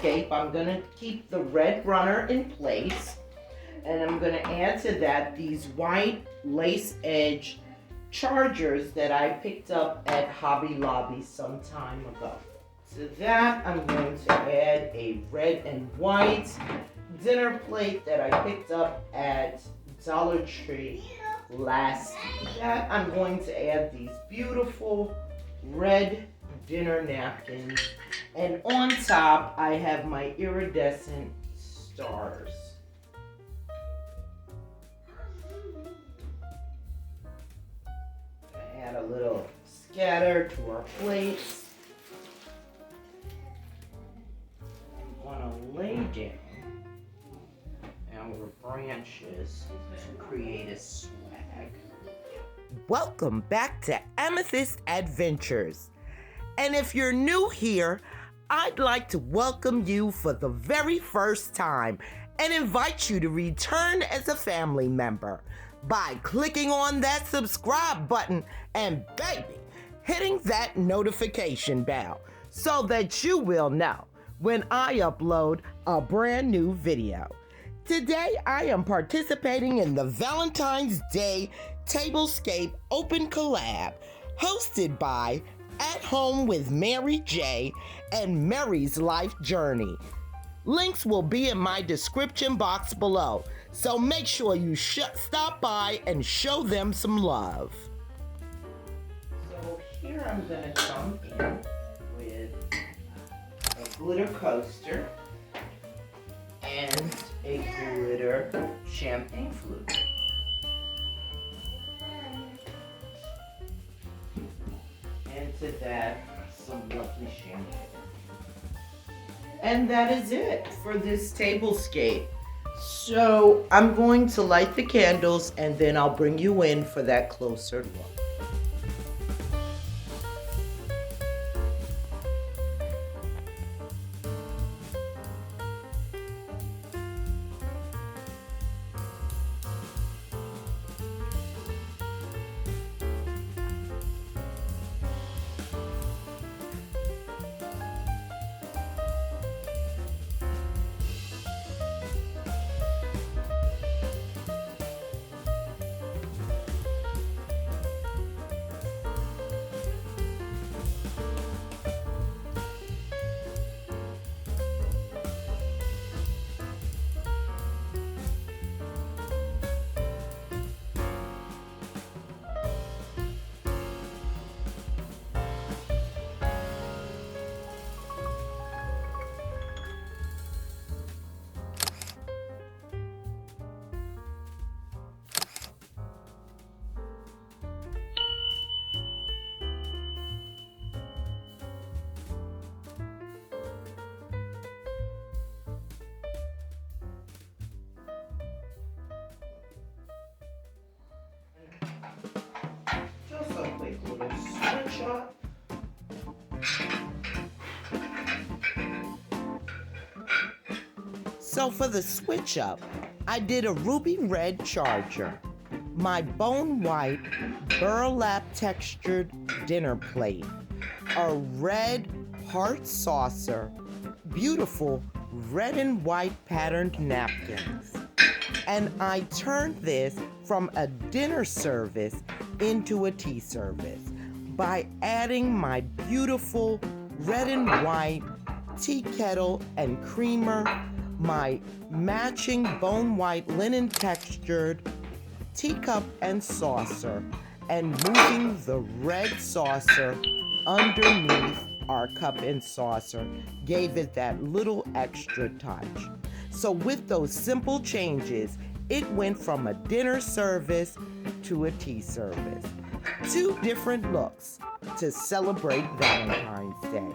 Tablescape, I'm going to keep the red runner in place. And I'm going to add to that these white lace edge chargers that I picked up at Hobby Lobby some time ago. To that, I'm going to add a red and white dinner plate that I picked up at Dollar Tree last week. To that, I'm going to add these beautiful red dinner napkins. And on top, I have my iridescent stars. Add a little scatter to our plates. I'm going to lay down our branches to create a swag. Welcome back to Amethyst Adventures. And if you're new here, I'd like to welcome you for the very first time and invite you to return as a family member by clicking on that subscribe button and, baby, hitting that notification bell so that you will know when I upload a brand new video. Today, I am participating in the Valentine's Day Tablescape Open Collab hosted by At Home with MaryJ and Mary's Life Journey. Links will be in my description box below, so make sure you stop by and show them some love. So here I'm going to come in with a glitter coaster and a glitter champagne flute. And to that, some lovely champagne. And that is it for this tablescape. So I'm going to light the candles and then I'll bring you in for that closer look. Shot. So for the switch up, I did a ruby red charger, my bone white burlap textured dinner plate, a red heart saucer, beautiful red and white patterned napkins. And I turned this from a dinner service into a tea service by adding my beautiful red and white tea kettle and creamer, my matching bone white linen textured teacup and saucer, and moving the red saucer underneath our cup and saucer gave it that little extra touch. So with those simple changes, it went from a dinner service to a tea service. 2 different looks to celebrate Valentine's Day.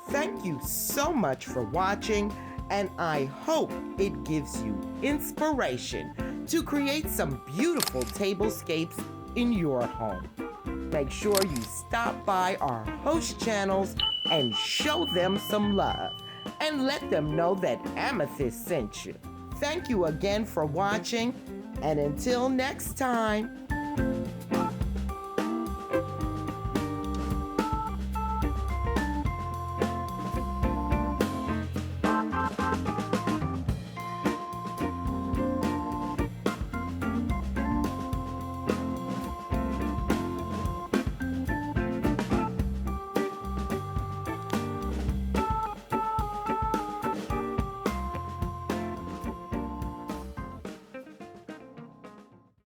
Thank you so much for watching, and I hope it gives you inspiration to create some beautiful tablescapes in your home. Make sure you stop by our host channels and show them some love, and let them know that Amethyst sent you. Thank you again for watching, and until next time.